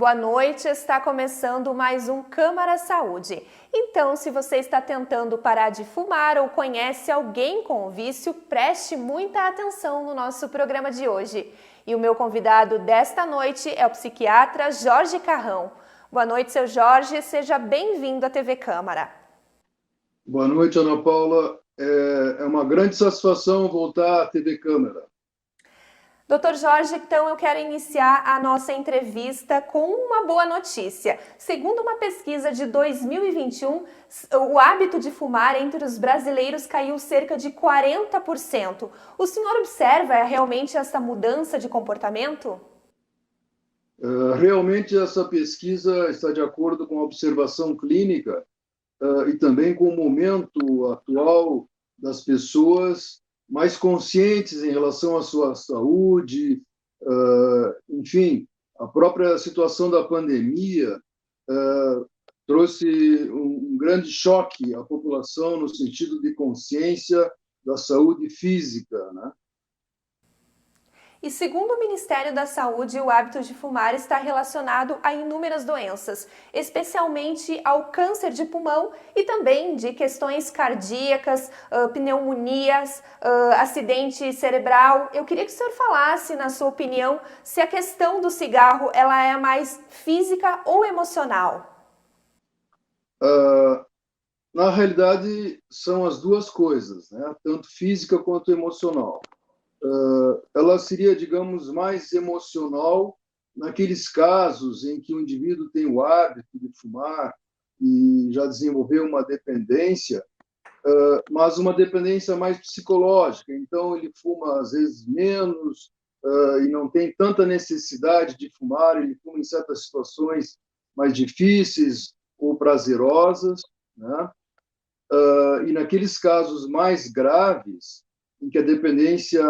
Boa noite, está começando mais um Câmara Saúde. Então, se você está tentando parar de fumar ou conhece alguém com vício, preste muita atenção no nosso programa de hoje. E o meu convidado desta noite é o psiquiatra Jorge Carrão. Boa noite, seu Jorge, seja bem-vindo à TV Câmara. Boa noite, Ana Paula. É uma grande satisfação voltar à TV Câmara. Doutor Jorge, então eu quero iniciar a nossa entrevista com uma boa notícia. Segundo uma pesquisa de 2021, o hábito de fumar entre os brasileiros caiu cerca de 40%. O senhor observa realmente essa mudança de comportamento? Realmente, essa pesquisa está de acordo com a observação clínica e também com o momento atual das pessoas mais conscientes em relação à sua saúde, enfim, a própria situação da pandemia trouxe um grande choque à população no sentido de consciência da saúde física, né? E segundo o Ministério da Saúde, o hábito de fumar está relacionado a inúmeras doenças, especialmente ao câncer de pulmão e também de questões cardíacas, pneumonias, acidente cerebral. Eu queria que o senhor falasse, na sua opinião, se a questão do cigarro ela é mais física ou emocional. Na realidade, são as duas coisas, né? Tanto física quanto emocional. Ela seria, digamos, mais emocional naqueles casos em que o indivíduo tem o hábito de fumar e já desenvolveu uma dependência, mas uma dependência mais psicológica. Então, ele fuma, às vezes, menos e não tem tanta necessidade de fumar, ele fuma em certas situações mais difíceis ou prazerosas, né? E naqueles casos mais graves, em que a dependência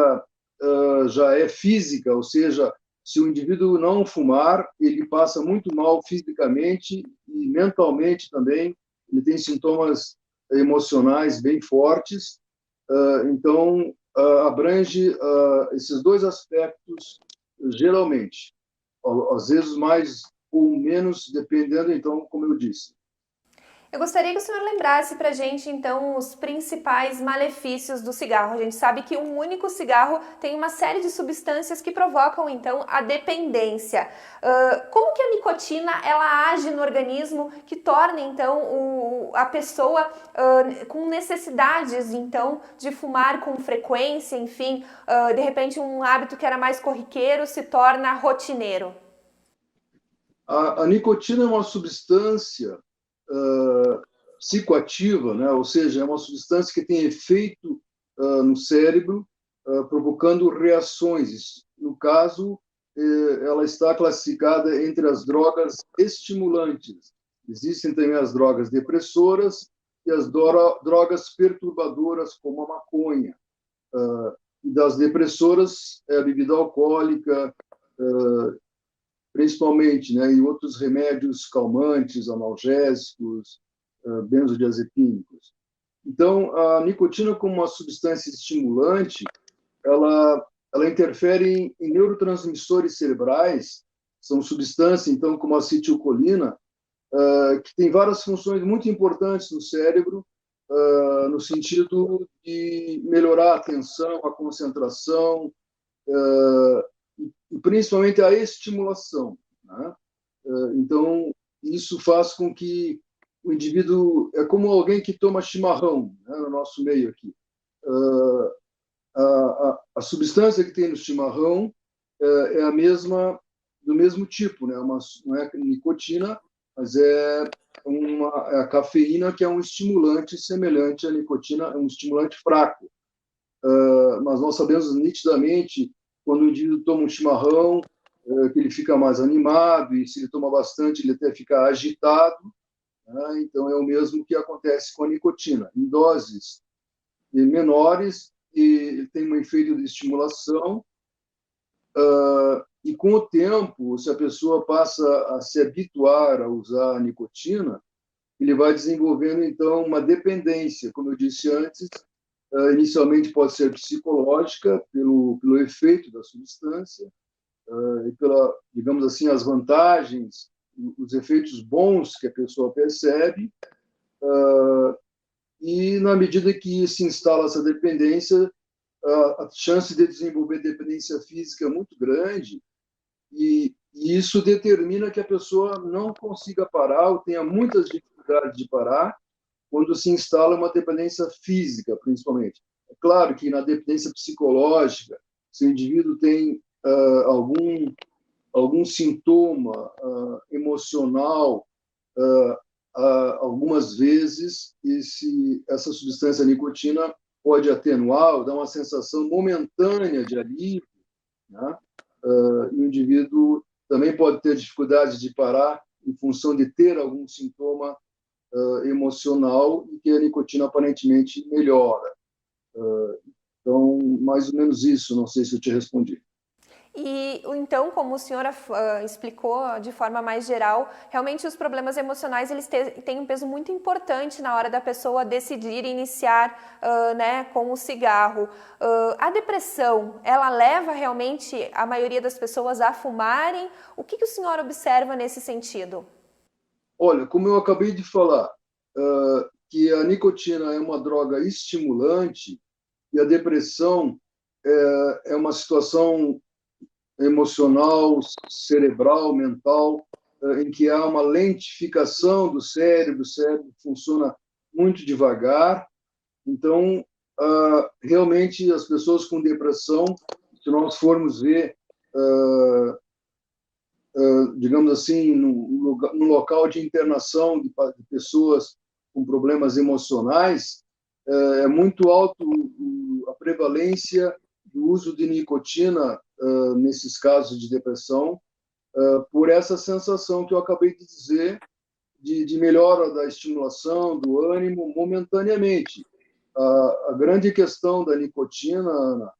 já é física, ou seja, se o indivíduo não fumar, ele passa muito mal fisicamente e mentalmente também, ele tem sintomas emocionais bem fortes, então abrange esses dois aspectos geralmente, às vezes mais ou menos, dependendo, então, como eu disse. Eu gostaria que o senhor lembrasse para a gente, então, os principais malefícios do cigarro. A gente sabe que um único cigarro tem uma série de substâncias que provocam, então, a dependência. Como que a nicotina ela age no organismo que torna, então, a pessoa com necessidades, então, de fumar com frequência, enfim, de repente um hábito que era mais corriqueiro se torna rotineiro? A nicotina é uma substância psicoativa, né? Ou seja, é uma substância que tem efeito no cérebro, provocando reações. No caso, ela está classificada entre as drogas estimulantes. Existem também as drogas depressoras e as drogas perturbadoras, como a maconha. E das depressoras, é a bebida alcoólica, principalmente, né, e outros remédios calmantes, analgésicos, benzodiazepínicos. Então, a nicotina, como uma substância estimulante, ela interfere em neurotransmissores cerebrais, são substâncias, então, como a acetilcolina, que tem várias funções muito importantes no cérebro, no sentido de melhorar a atenção, a concentração, e principalmente a estimulação, né? Então, isso faz com que o indivíduo... É como alguém que toma chimarrão, né, no nosso meio aqui. A substância que tem no chimarrão é a mesma, do mesmo tipo, né? Não é nicotina, mas é a cafeína, que é um estimulante semelhante à nicotina, é um estimulante fraco. Mas nós sabemos nitidamente, quando o indivíduo toma um chimarrão, que ele fica mais animado, e se ele toma bastante, ele até fica agitado, né? Então, é o mesmo que acontece com a nicotina. Em doses menores, e tem um efeito de estimulação, e com o tempo, se a pessoa passa a se habituar a usar a nicotina, ele vai desenvolvendo, então, uma dependência, como eu disse antes. Inicialmente pode ser psicológica, pelo efeito da substância, e pela, digamos assim, as vantagens, os efeitos bons que a pessoa percebe, e na medida que se instala essa dependência, a chance de desenvolver dependência física é muito grande, e isso determina que a pessoa não consiga parar ou tenha muitas dificuldades de parar quando se instala uma dependência física, principalmente. É claro que na dependência psicológica, se o indivíduo tem algum sintoma emocional, algumas vezes essa substância nicotina pode atenuar ou dar uma sensação momentânea de alívio, né? E o indivíduo também pode ter dificuldade de parar em função de ter algum sintoma emocional e que a nicotina aparentemente melhora. Então, mais ou menos isso, não sei se eu te respondi. E então, como o senhor explicou de forma mais geral, realmente os problemas emocionais eles têm um peso muito importante na hora da pessoa decidir iniciar né, com o cigarro. A depressão, ela leva realmente a maioria das pessoas a fumarem? O que o senhor observa nesse sentido? Olha, como eu acabei de falar, que a nicotina é uma droga estimulante e a depressão é uma situação emocional, cerebral, mental, em que há uma lentificação do cérebro, o cérebro funciona muito devagar. Então, realmente, as pessoas com depressão, se nós formos ver, digamos assim, no local de internação de pessoas com problemas emocionais, é muito alto a prevalência do uso de nicotina nesses casos de depressão, por essa sensação que eu acabei de dizer, de melhora da estimulação, do ânimo, momentaneamente. A grande questão da nicotina, Ana,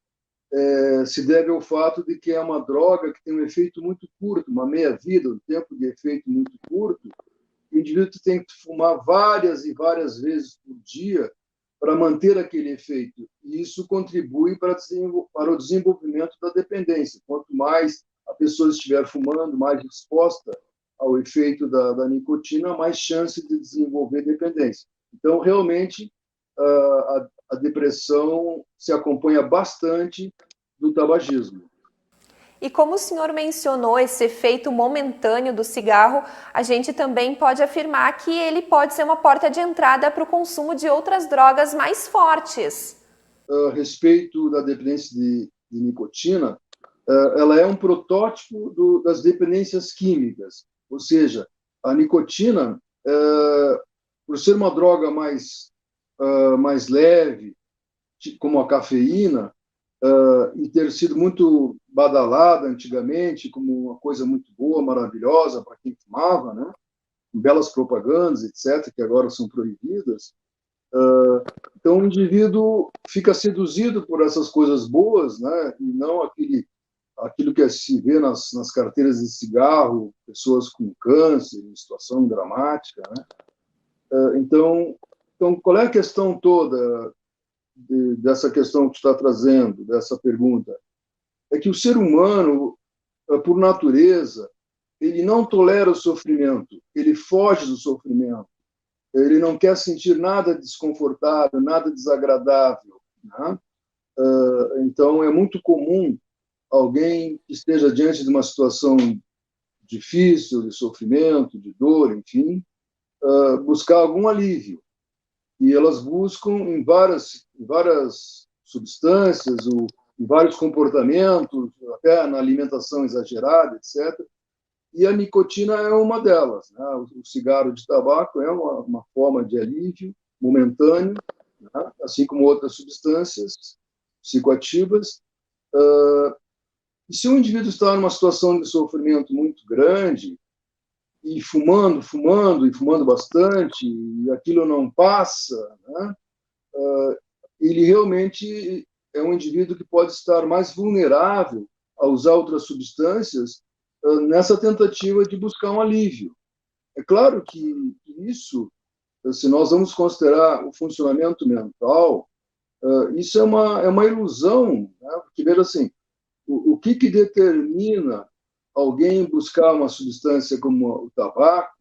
se deve ao fato de que é uma droga que tem um efeito muito curto, uma meia-vida, um tempo de efeito muito curto. O indivíduo tem que fumar várias e várias vezes por dia para manter aquele efeito. E isso contribui para o desenvolvimento da dependência. Quanto mais a pessoa estiver fumando, mais exposta ao efeito da nicotina, mais chance de desenvolver dependência. Então, realmente, a depressão se acompanha bastante do tabagismo. E como o senhor mencionou esse efeito momentâneo do cigarro, a gente também pode afirmar que ele pode ser uma porta de entrada para o consumo de outras drogas mais fortes. A respeito da dependência de nicotina, ela é um protótipo das dependências químicas, ou seja, a nicotina, por ser uma droga mais leve, como a cafeína, e ter sido muito badalada antigamente como uma coisa muito boa, maravilhosa para quem fumava, né? Belas propagandas, etc., que agora são proibidas. Então, o indivíduo fica seduzido por essas coisas boas, né? E não aquilo que se vê nas carteiras de cigarro, pessoas com câncer, em situação dramática, né? Então, qual é a questão toda dessa questão que tu está trazendo, dessa pergunta? É que o ser humano, por natureza, ele não tolera o sofrimento, ele foge do sofrimento, ele não quer sentir nada desconfortável, nada desagradável, né? Então, é muito comum alguém que esteja diante de uma situação difícil, de sofrimento, de dor, enfim, buscar algum alívio. E elas buscam em várias substâncias, em vários comportamentos, até na alimentação exagerada, etc. E a nicotina é uma delas, né? O cigarro de tabaco é uma forma de alívio momentâneo, né? Assim como outras substâncias psicoativas. E se o indivíduo está numa situação de sofrimento muito grande, e fumando e fumando bastante, e aquilo não passa, né? Ele realmente é um indivíduo que pode estar mais vulnerável a usar outras substâncias nessa tentativa de buscar um alívio. É claro que isso, se nós vamos considerar o funcionamento mental, isso é uma ilusão, né? Porque, veja assim, o que determina alguém buscar uma substância como o tabaco,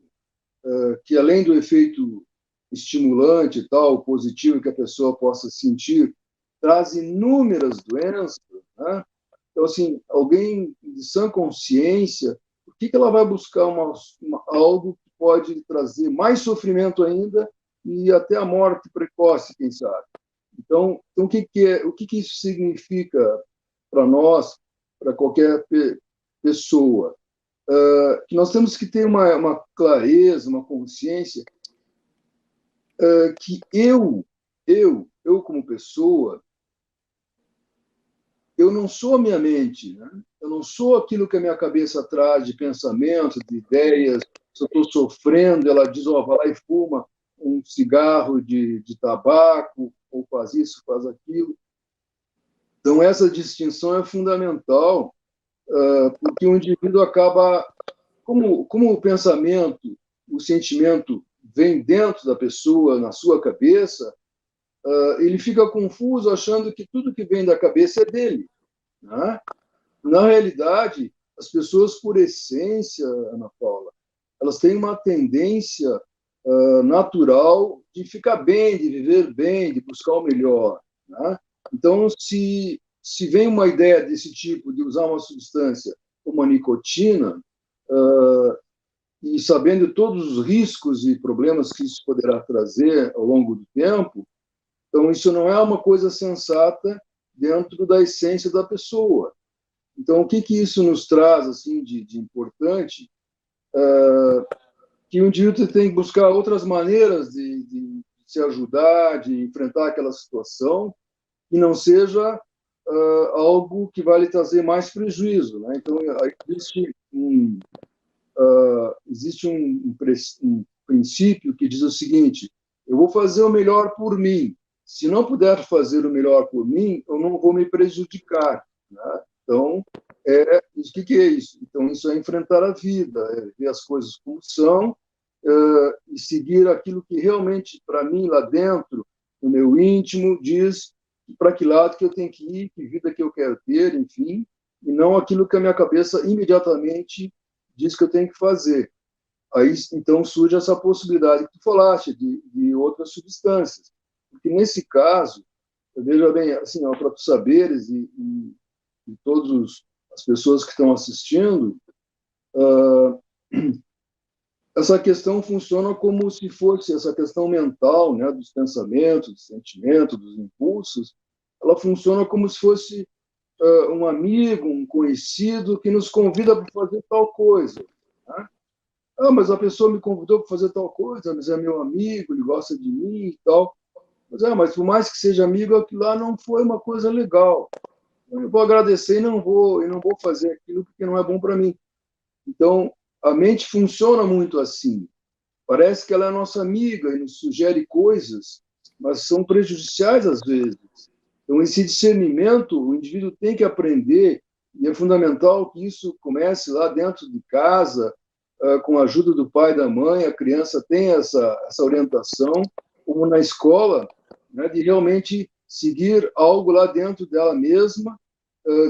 que além do efeito estimulante e tal, positivo que a pessoa possa sentir, traz inúmeras doenças, né? Então, assim, alguém de sã consciência, por que ela vai buscar algo que pode trazer mais sofrimento ainda e até a morte precoce, quem sabe? Então o que isso significa para nós, para qualquer pessoa? Que nós temos que ter uma clareza, uma consciência que eu como pessoa, eu não sou a minha mente, né? Eu não sou aquilo que a minha cabeça traz de pensamentos, de ideias. Se eu estou sofrendo, ela diz, vai lá e fuma um cigarro de tabaco, ou faz isso, faz aquilo. Então, essa distinção é fundamental, porque o indivíduo acaba, como o pensamento, o sentimento vem dentro da pessoa, na sua cabeça, ele fica confuso achando que tudo que vem da cabeça é dele, né? Na realidade, as pessoas, por essência, Ana Paula, elas têm uma tendência natural de ficar bem, de viver bem, de buscar o melhor, né? Então, se vem uma ideia desse tipo, de usar uma substância como a nicotina, e sabendo todos os riscos e problemas que isso poderá trazer ao longo do tempo, então isso não é uma coisa sensata dentro da essência da pessoa. Então, o que isso nos traz assim de importante? Que o indivíduo tem que buscar outras maneiras de se ajudar, de enfrentar aquela situação, e não seja algo que vai lhe trazer mais prejuízo, né? Então, existe um princípio que diz o seguinte: eu vou fazer o melhor por mim. Se não puder fazer o melhor por mim, eu não vou me prejudicar, né? Então, o que é isso? Então, isso é enfrentar a vida, é ver as coisas como são, e seguir aquilo que realmente, para mim, lá dentro, no meu íntimo, diz para que lado que eu tenho que ir, que vida que eu quero ter, enfim, e não aquilo que a minha cabeça imediatamente diz que eu tenho que fazer. Aí, então, surge essa possibilidade que tu falaste, de outras substâncias. Porque, nesse caso, veja bem, assim, para tu saberes e todas as pessoas que estão assistindo, essa questão funciona como se fosse essa questão mental, né, dos pensamentos, dos sentimentos, dos impulsos, ela funciona como se fosse um amigo, um conhecido que nos convida para fazer tal coisa, né? Mas a pessoa me convidou para fazer tal coisa, mas é meu amigo, ele gosta de mim e tal. Mas por mais que seja amigo, aquilo lá não foi uma coisa legal. Eu vou agradecer e não vou fazer aquilo porque não é bom para mim. Então, a mente funciona muito assim. Parece que ela é nossa amiga e nos sugere coisas, mas são prejudiciais às vezes. Então, esse discernimento, o indivíduo tem que aprender, e é fundamental que isso comece lá dentro de casa, com a ajuda do pai e da mãe, a criança tem essa orientação, como na escola, né, de realmente seguir algo lá dentro dela mesma,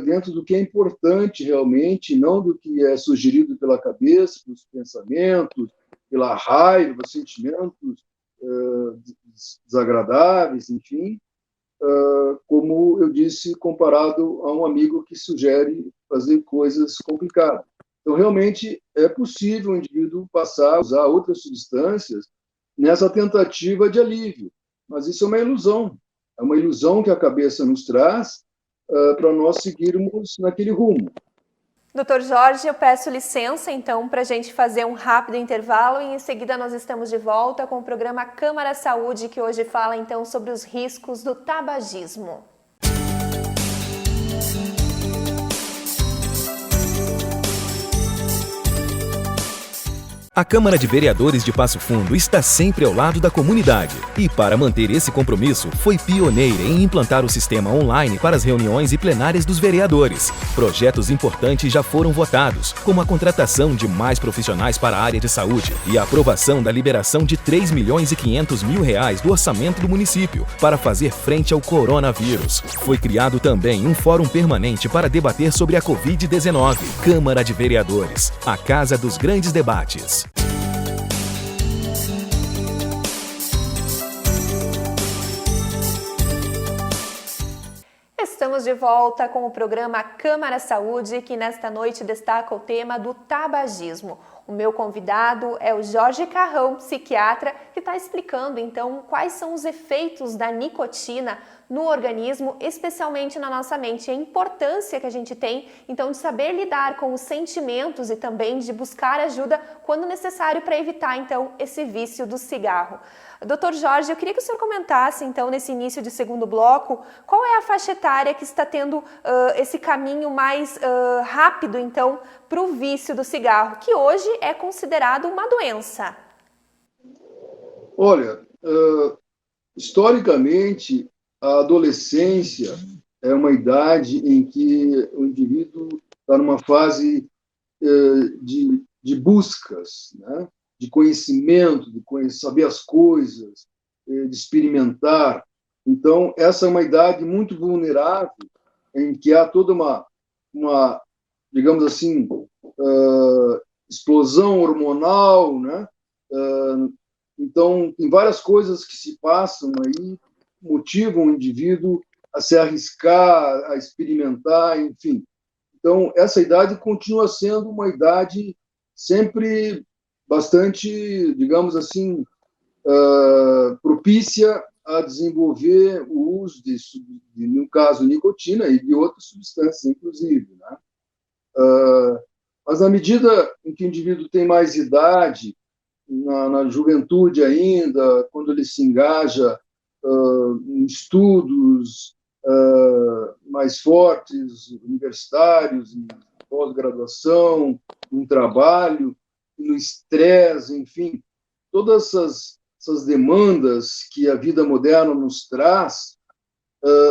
dentro do que é importante realmente, não do que é sugerido pela cabeça, pelos pensamentos, pela raiva, pelos sentimentos desagradáveis, enfim, como eu disse, comparado a um amigo que sugere fazer coisas complicadas. Então, realmente, é possível o indivíduo passar a usar outras substâncias nessa tentativa de alívio, mas isso é uma ilusão que a cabeça nos traz para nós seguirmos naquele rumo. Doutor Jorge, eu peço licença, então, para a gente fazer um rápido intervalo e em seguida nós estamos de volta com o programa Câmara Saúde, que hoje fala, então, sobre os riscos do tabagismo. A Câmara de Vereadores de Passo Fundo está sempre ao lado da comunidade e, para manter esse compromisso, foi pioneira em implantar o sistema online para as reuniões e plenárias dos vereadores. Projetos importantes já foram votados, como a contratação de mais profissionais para a área de saúde e a aprovação da liberação de R$ 3.500.000 do orçamento do município para fazer frente ao coronavírus. Foi criado também um fórum permanente para debater sobre a Covid-19. Câmara de Vereadores, a casa dos grandes debates. Estamos de volta com o programa Câmara Saúde, que nesta noite destaca o tema do tabagismo. O meu convidado é o Jorge Carrão, psiquiatra, que está explicando então quais são os efeitos da nicotina no organismo, especialmente na nossa mente, a importância que a gente tem então de saber lidar com os sentimentos e também de buscar ajuda quando necessário para evitar então esse vício do cigarro. Doutor Jorge, eu queria que o senhor comentasse, então, nesse início de segundo bloco, qual é a faixa etária que está tendo esse caminho mais rápido, então, para o vício do cigarro, que hoje é considerado uma doença? Olha, historicamente, a adolescência é uma idade em que o indivíduo está numa fase de buscas, né? De conhecimento, saber as coisas, de experimentar. Então, essa é uma idade muito vulnerável, em que há toda uma digamos assim, explosão hormonal, né? Então, tem várias coisas que se passam aí, motivam o indivíduo a se arriscar, a experimentar, enfim. Então, essa idade continua sendo uma idade sempre bastante, digamos assim, propícia a desenvolver o uso no caso, nicotina e de outras substâncias, inclusive, né? Mas na medida em que o indivíduo tem mais idade, na juventude ainda, quando ele se engaja em estudos mais fortes, universitários, em pós-graduação, em trabalho, no estresse, enfim, todas essas demandas que a vida moderna nos traz,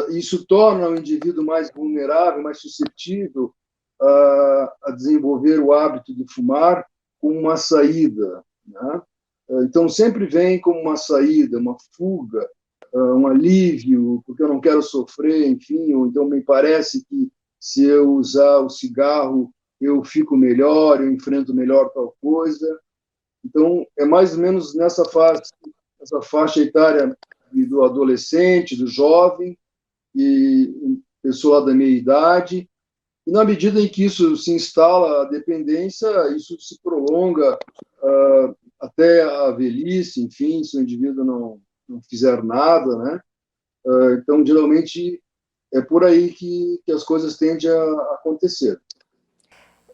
isso torna o indivíduo mais vulnerável, mais suscetível a desenvolver o hábito de fumar como uma saída, né? Então, sempre vem como uma saída, uma fuga, um alívio, porque eu não quero sofrer, enfim, ou então me parece que se eu usar o cigarro eu fico melhor, eu enfrento melhor tal coisa. Então, é mais ou menos nessa faixa etária do adolescente, do jovem, e pessoa da meia idade. E na medida em que isso se instala, a dependência, isso se prolonga até a velhice, enfim, se o indivíduo não fizer nada, né? Então, geralmente, é por aí que as coisas tendem a acontecer.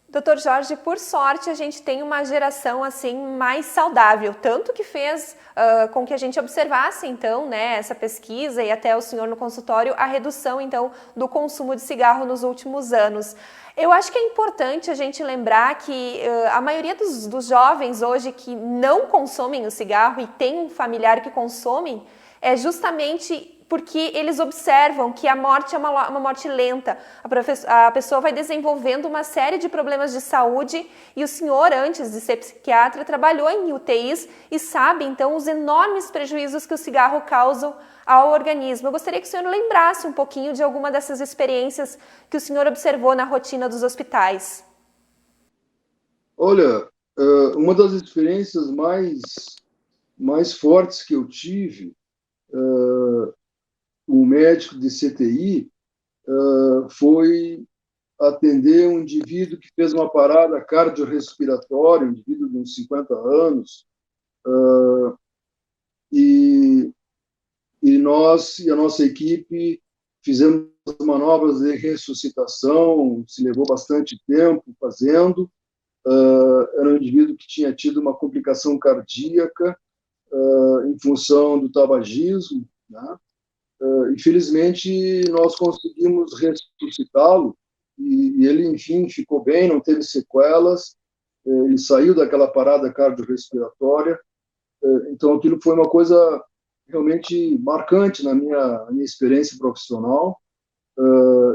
Doutor Jorge, por sorte, a gente tem uma geração assim mais saudável, tanto que fez com que a gente observasse, então, né, essa pesquisa e até o senhor no consultório, a redução, então, do consumo de cigarro nos últimos anos. Eu acho que é importante a gente lembrar que a maioria dos jovens hoje que não consomem o cigarro e tem um familiar que consome, é justamente porque eles observam que a morte é uma morte lenta. A pessoa vai desenvolvendo uma série de problemas de saúde e o senhor, antes de ser psiquiatra, trabalhou em UTIs e sabe, então, os enormes prejuízos que o cigarro causa ao organismo. Eu gostaria que o senhor lembrasse um pouquinho de alguma dessas experiências que o senhor observou na rotina dos hospitais. Olha, uma das experiências mais fortes que eu tive, um médico de CTI, foi atender um indivíduo que fez uma parada cardiorrespiratória, um indivíduo de uns 50 anos, e nós e a nossa equipe fizemos manobras de ressuscitação, se levou bastante tempo fazendo. Era um indivíduo que tinha tido uma complicação cardíaca em função do tabagismo, né? Infelizmente, nós conseguimos ressuscitá-lo e ele, enfim, ficou bem, não teve sequelas. ele saiu daquela parada cardiorrespiratória. Então, aquilo foi uma coisa realmente marcante na minha experiência profissional,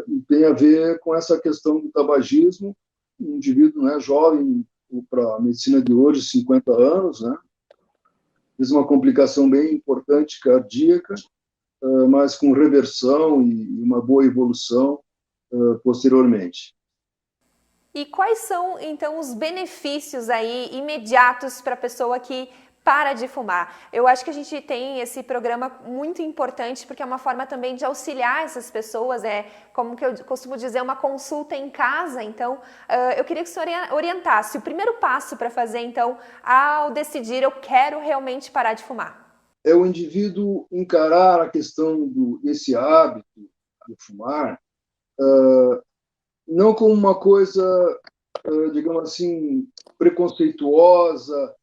e tem a ver com essa questão do tabagismo. Um indivíduo, né, jovem, para a medicina de hoje, 50 anos, né, fez uma complicação bem importante cardíaca, mas com reversão e uma boa evolução posteriormente. E quais são, então, os benefícios aí imediatos para a pessoa que para de fumar? Eu acho que a gente tem esse programa muito importante porque é uma forma também de auxiliar essas pessoas, como que eu costumo dizer, uma consulta em casa. Então, eu queria que o senhor orientasse o primeiro passo para fazer, então, ao decidir eu quero realmente parar de fumar. É o indivíduo encarar a questão desse hábito de fumar não como uma coisa, digamos assim, preconceituosa,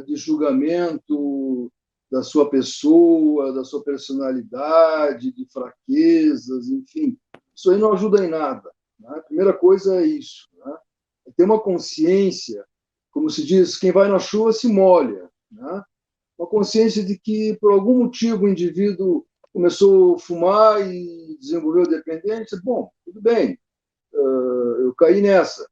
de julgamento da sua pessoa, da sua personalidade, de fraquezas, enfim. Isso aí não ajuda em nada, né? A primeira coisa é isso, né? É ter uma consciência, como se diz, quem vai na chuva se molha, né? Uma consciência de que, por algum motivo, o indivíduo começou a fumar e desenvolveu dependência. Bom, tudo bem, eu caí nessa.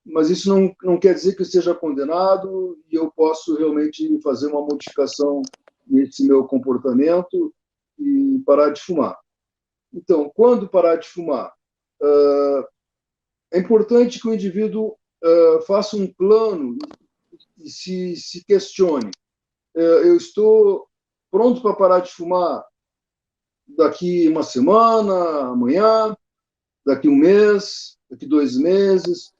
Mas isso não quer dizer que eu esteja condenado e eu posso realmente fazer uma modificação nesse meu comportamento e parar de fumar. Então, quando parar de fumar? É importante que o indivíduo faça um plano e se questione. Eu estou pronto para parar de fumar daqui uma semana, amanhã, daqui um mês, daqui 2 meses.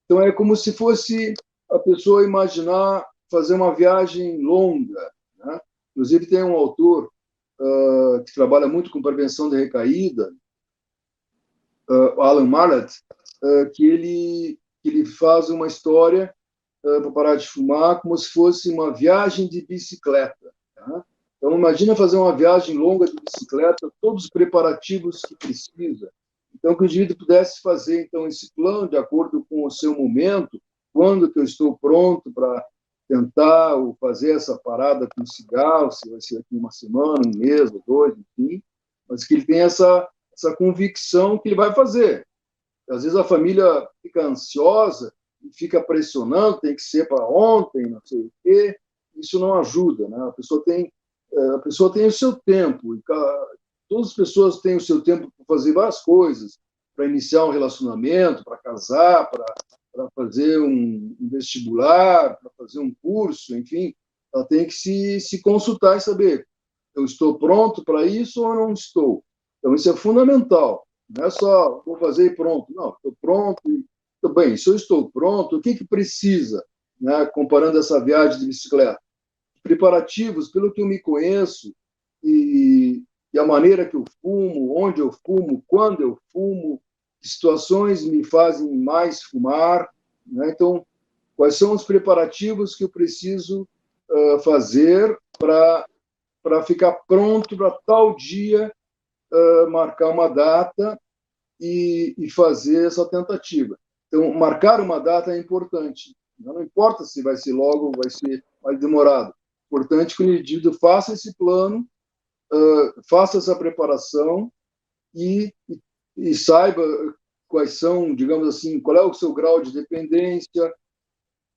Então, é como se fosse a pessoa imaginar fazer uma viagem longa, né? Inclusive, tem um autor que trabalha muito com prevenção de recaída, Alan Marlett, que ele faz uma história para parar de fumar como se fosse uma viagem de bicicleta. Tá? Então, imagina fazer uma viagem longa de bicicleta, todos os preparativos que precisa. Então, que o indivíduo pudesse fazer então esse plano de acordo com o seu momento, quando que eu estou pronto para tentar ou fazer essa parada com cigarro, se vai ser aqui uma semana, um mês, ou 2, enfim, mas que ele tenha essa convicção que ele vai fazer. Às vezes a família fica ansiosa e fica pressionando, tem que ser para ontem, não sei o quê. Isso não ajuda, né? A pessoa tem o seu tempo, e todas as pessoas têm o seu tempo para fazer várias coisas, para iniciar um relacionamento, para casar, para fazer um vestibular, para fazer um curso, enfim. Ela tem que se consultar e saber, eu estou pronto para isso ou não estou? Então, isso é fundamental. Não é só vou fazer e pronto. Não, estou pronto. Tudo bem, se eu estou pronto, o que precisa? Né? Comparando essa viagem de bicicleta. Preparativos, pelo que eu me conheço, e a maneira que eu fumo, onde eu fumo, quando eu fumo, que situações me fazem mais fumar. Né? Então, quais são os preparativos que eu preciso fazer para ficar pronto para tal dia marcar uma data e fazer essa tentativa. Então, marcar uma data é importante. Não importa se vai ser logo ou vai ser mais demorado. É importante que o indivíduo faça esse plano, faça essa preparação e saiba quais são, digamos assim, qual é o seu grau de dependência,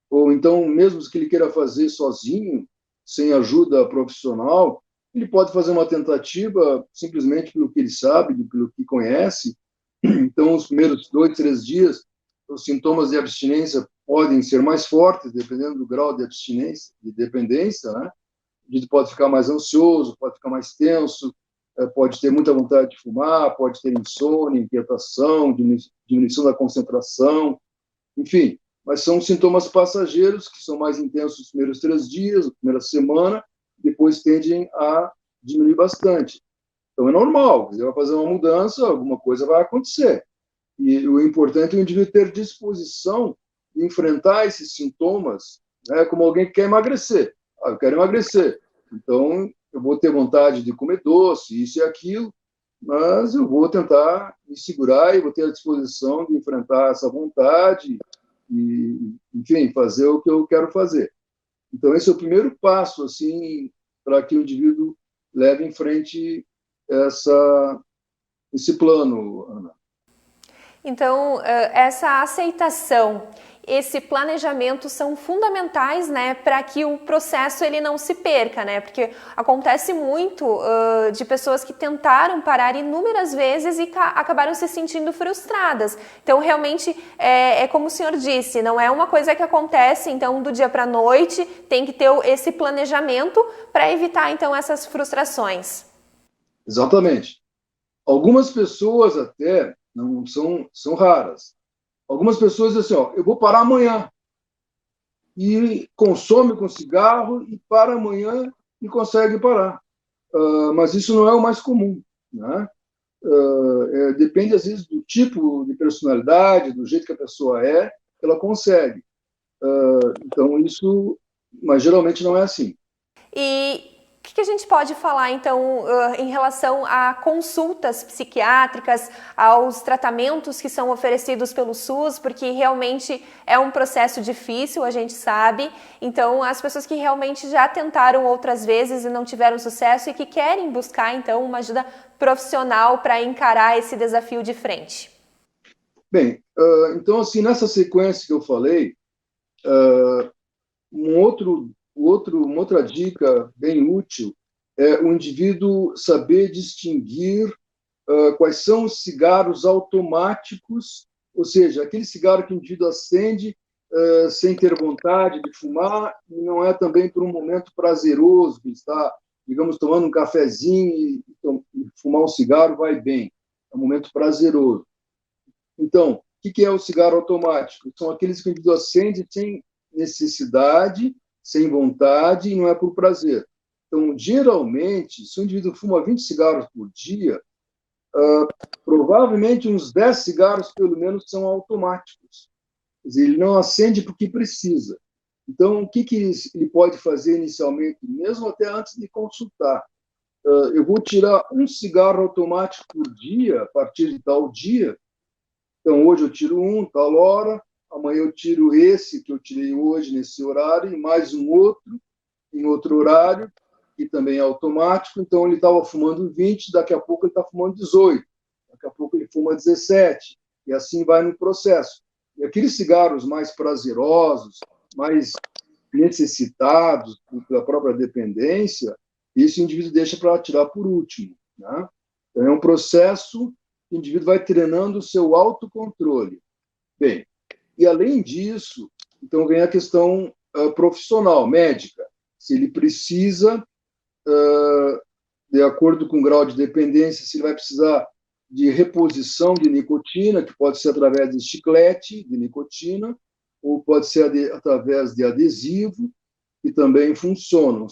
ou então, mesmo que ele queira fazer sozinho, sem ajuda profissional, ele pode fazer uma tentativa simplesmente pelo que ele sabe, pelo que conhece. Então, os primeiros 2, 3 dias, os sintomas de abstinência podem ser mais fortes, dependendo do grau de abstinência, de dependência, né? O indivíduo pode ficar mais ansioso, pode ficar mais tenso, pode ter muita vontade de fumar, pode ter insônia, inquietação, diminuição da concentração, enfim. Mas são sintomas passageiros, que são mais intensos nos primeiros 3 dias, na primeira semana, depois tendem a diminuir bastante. Então, é normal, você vai fazer uma mudança, alguma coisa vai acontecer. E o importante é o indivíduo ter disposição de enfrentar esses sintomas, né, como alguém que quer emagrecer. Eu quero emagrecer, então eu vou ter vontade de comer doce, isso e aquilo, mas eu vou tentar me segurar e vou ter a disposição de enfrentar essa vontade enfim, fazer o que eu quero fazer. Então, esse é o primeiro passo, assim, para que o indivíduo leve em frente esse plano, Ana. Então, essa aceitação, esse planejamento são fundamentais, né, para que o processo ele não se perca, né, porque acontece muito de pessoas que tentaram parar inúmeras vezes e acabaram se sentindo frustradas. Então, realmente, é como o senhor disse, não é uma coisa que acontece, então, do dia para a noite, tem que ter esse planejamento para evitar, então, essas frustrações. Exatamente. Algumas pessoas até, não são raras, algumas pessoas dizem assim, ó, eu vou parar amanhã, e consome com cigarro e para amanhã e consegue parar. Mas isso não é o mais comum, né? Depende, às vezes, do tipo de personalidade, do jeito que a pessoa é, ela consegue. Então, isso, mas geralmente não é assim. E o que a gente pode falar, então, em relação a consultas psiquiátricas, aos tratamentos que são oferecidos pelo SUS, porque realmente é um processo difícil, a gente sabe. Então, as pessoas que realmente já tentaram outras vezes e não tiveram sucesso e que querem buscar, então, uma ajuda profissional para encarar esse desafio de frente. Bem, então, assim, nessa sequência que eu falei, uma outra dica bem útil é o indivíduo saber distinguir quais são os cigarros automáticos, ou seja, aquele cigarro que o indivíduo acende sem ter vontade de fumar, e não é também por um momento prazeroso, que está, digamos, tomando um cafezinho e fumar um cigarro vai bem, é um momento prazeroso. Então, o que é o cigarro automático? São aqueles que o indivíduo acende sem necessidade, sem vontade, e não é por prazer. Então, geralmente, se o indivíduo fuma 20 cigarros por dia, provavelmente uns 10 cigarros, pelo menos, são automáticos. Quer dizer, ele não acende porque precisa. Então, o que ele pode fazer inicialmente, mesmo até antes de consultar? Eu vou tirar um cigarro automático por dia, a partir de tal dia. Então, hoje eu tiro um, tal hora, amanhã eu tiro esse que eu tirei hoje, nesse horário, e mais um outro, em outro horário, que também é automático. Então, ele estava fumando 20, daqui a pouco ele está fumando 18, daqui a pouco ele fuma 17, e assim vai no processo. E aqueles cigarros mais prazerosos, mais necessitados da própria dependência, esse indivíduo deixa para tirar por último, né? Então, é um processo que o indivíduo vai treinando o seu autocontrole. Bem, e além disso, então vem a questão profissional, médica. Se ele precisa, de acordo com o grau de dependência, se ele vai precisar de reposição de nicotina, que pode ser através de chiclete de nicotina, ou pode ser através de adesivo, que também funcionam.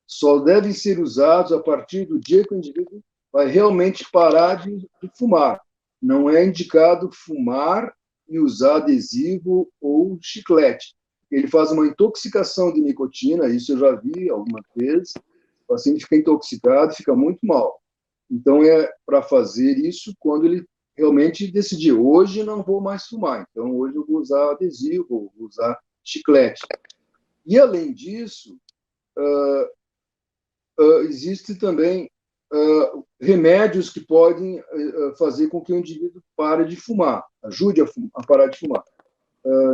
Só devem ser usados a partir do dia que o indivíduo vai realmente parar de fumar. Não é indicado fumar e usar adesivo ou chiclete. Ele faz uma intoxicação de nicotina, isso eu já vi algumas vezes, o paciente fica intoxicado, fica muito mal. Então, é para fazer isso quando ele realmente decidir, hoje não vou mais fumar, então hoje eu vou usar adesivo, vou usar chiclete. E, além disso, existe também remédios que podem fazer com que o indivíduo pare de fumar, ajude a parar de fumar.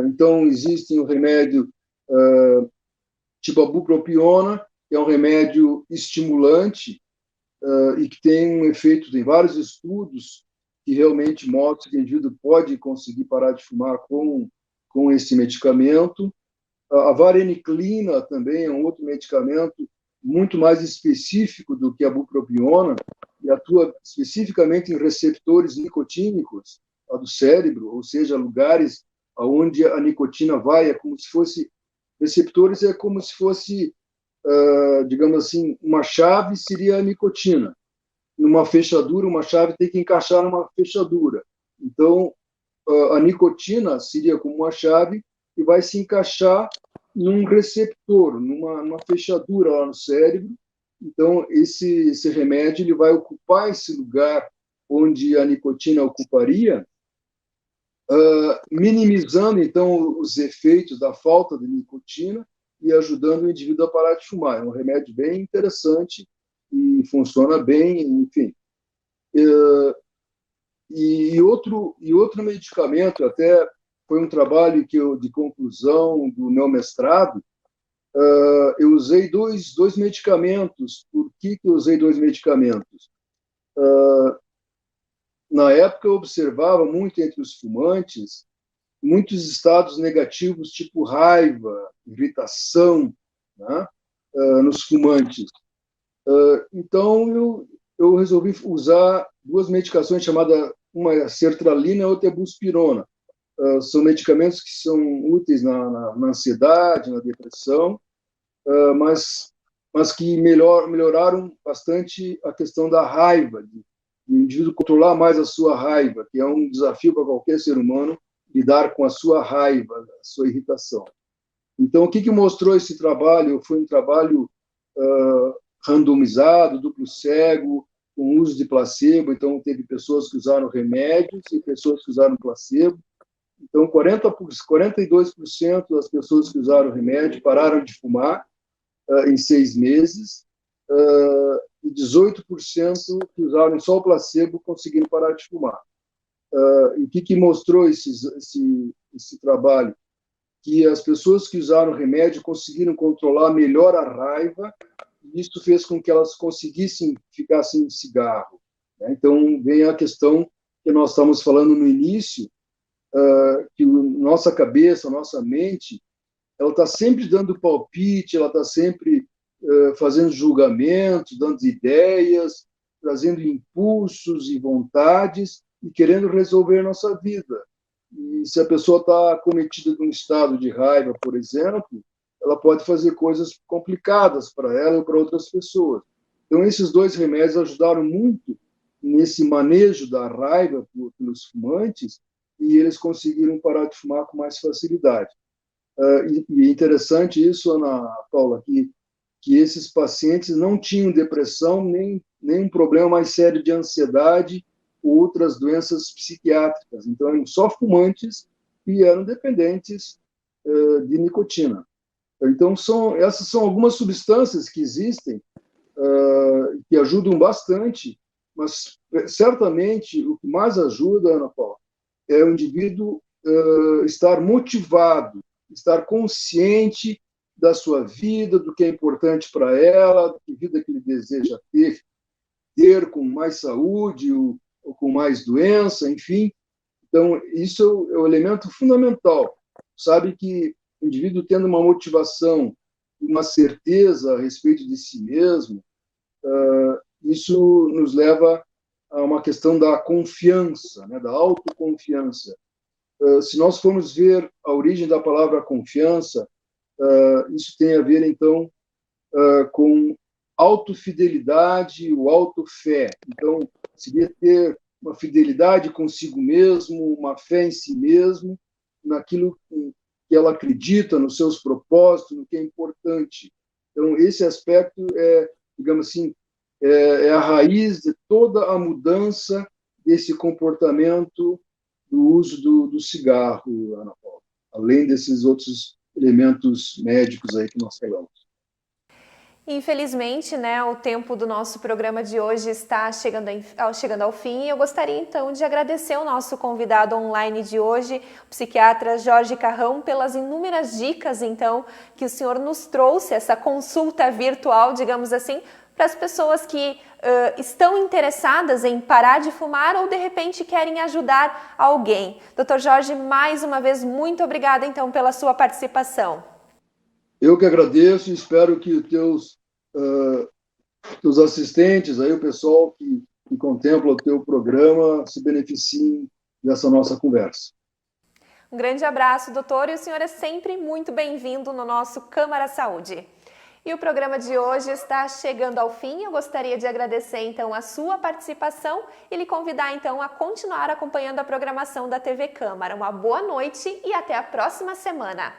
Então, existe um remédio tipo a bupropiona, que é um remédio estimulante e que tem um efeito, tem vários estudos que realmente mostram que o indivíduo pode conseguir parar de fumar com esse medicamento. A vareniclina também é um outro medicamento muito mais específico do que a bupropiona e atua especificamente em receptores nicotínicos do cérebro, ou seja, lugares onde a nicotina vai, é como se fosse receptores, é como se fosse, digamos assim, uma chave seria a nicotina. Numa fechadura, uma chave tem que encaixar numa fechadura. Então, a nicotina seria como uma chave e vai se encaixar num receptor, numa fechadura lá no cérebro. Então, esse remédio ele vai ocupar esse lugar onde a nicotina ocuparia minimizando, então, os efeitos da falta de nicotina e ajudando o indivíduo a parar de fumar. É um remédio bem interessante e funciona bem, enfim. E outro medicamento, até foi um trabalho de conclusão do meu mestrado, eu usei dois medicamentos. Por que eu usei dois medicamentos? Na época, eu observava muito entre os fumantes muitos estados negativos, tipo raiva, irritação, né, nos fumantes. Então, eu resolvi usar duas medicações chamadas, uma é sertralina e outra é buspirona. São medicamentos que são úteis na ansiedade, na depressão, mas que melhoraram bastante a questão da raiva, de o indivíduo controlar mais a sua raiva, que é um desafio para qualquer ser humano, lidar com a sua raiva, a sua irritação. Então, o que mostrou esse trabalho? Foi um trabalho randomizado, duplo cego, com uso de placebo. Então, teve pessoas que usaram remédios e pessoas que usaram placebo. Então, 42% das pessoas que usaram remédio pararam de fumar em 6 meses, e 18% que usaram só o placebo conseguiram parar de fumar. E o que mostrou esse trabalho? Que as pessoas que usaram remédio conseguiram controlar melhor a raiva, e isso fez com que elas conseguissem ficar sem cigarro. Então, vem a questão que nós estamos falando no início, que nossa cabeça, nossa mente, ela está sempre dando palpite, ela está sempre fazendo julgamentos, dando ideias, trazendo impulsos e vontades e querendo resolver nossa vida. E se a pessoa está cometida de um estado de raiva, por exemplo, ela pode fazer coisas complicadas para ela ou para outras pessoas. Então, esses dois remédios ajudaram muito nesse manejo da raiva pelos fumantes, e eles conseguiram parar de fumar com mais facilidade. E é interessante isso, Ana Paula, que esses pacientes não tinham depressão, nem um problema mais sério de ansiedade ou outras doenças psiquiátricas. Então, eram só fumantes e eram dependentes de nicotina. Então, essas são algumas substâncias que existem, que ajudam bastante, mas certamente o que mais ajuda, Ana Paula, é o indivíduo estar motivado, estar consciente da sua vida, do que é importante para ela, da vida que ele deseja ter com mais saúde ou com mais doença, enfim. Então, isso é o elemento fundamental. Sabe que o indivíduo tendo uma motivação, uma certeza a respeito de si mesmo, isso nos leva a uma questão da confiança, né, da autoconfiança. Se nós formos ver a origem da palavra confiança, isso tem a ver, então, com autofidelidade ou autofé. Então, seria ter uma fidelidade consigo mesmo, uma fé em si mesmo, naquilo que ela acredita, nos seus propósitos, no que é importante. Então, esse aspecto digamos assim, é a raiz de toda a mudança desse comportamento do uso do cigarro, Ana Paula, além desses outros elementos médicos aí que nós falamos. Infelizmente, né, o tempo do nosso programa de hoje está chegando ao fim. Eu gostaria, então, de agradecer ao nosso convidado online de hoje, o psiquiatra Jorge Carrão, pelas inúmeras dicas, então, que o senhor nos trouxe, essa consulta virtual, digamos assim, para as pessoas que estão interessadas em parar de fumar ou, de repente, querem ajudar alguém. Dr. Jorge, mais uma vez, muito obrigada, então, pela sua participação. Eu que agradeço e espero que teus assistentes, aí, o pessoal que contempla o teu programa, se beneficiem dessa nossa conversa. Um grande abraço, doutor, e o senhor é sempre muito bem-vindo no nosso Câmara Saúde. E o programa de hoje está chegando ao fim. Eu gostaria de agradecer, então, a sua participação e lhe convidar, então, a continuar acompanhando a programação da TV Câmara. Uma boa noite e até a próxima semana.